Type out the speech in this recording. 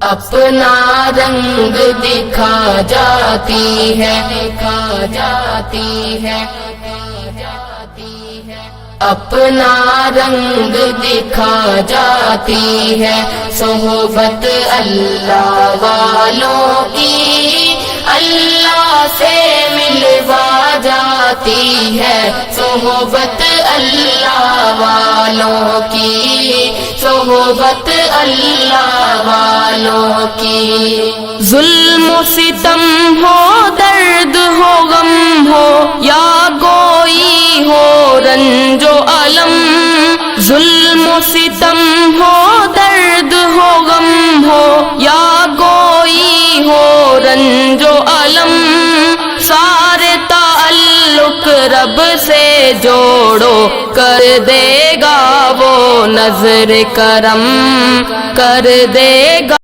اپنا رنگ دکھا جاتی ہے، اپنا رنگ دکھا جاتی ہے، صحبت اللہ والوں کی اللہ سے ملوا جاتی ہے، صحبت اللہ والوں کی، صحبت اللہ والوں کی۔ ظلم و ستم ہو، درد ہو، غم ہو، یا گوئی ہو رنج و الم، ظلم و ستم ہو، درد ہو، غم ہو، یا گوئی ہو رنج و الم، سارے تعلق رب سے جوڑو، کر دے گا وہ نظر کرم، کر دے گا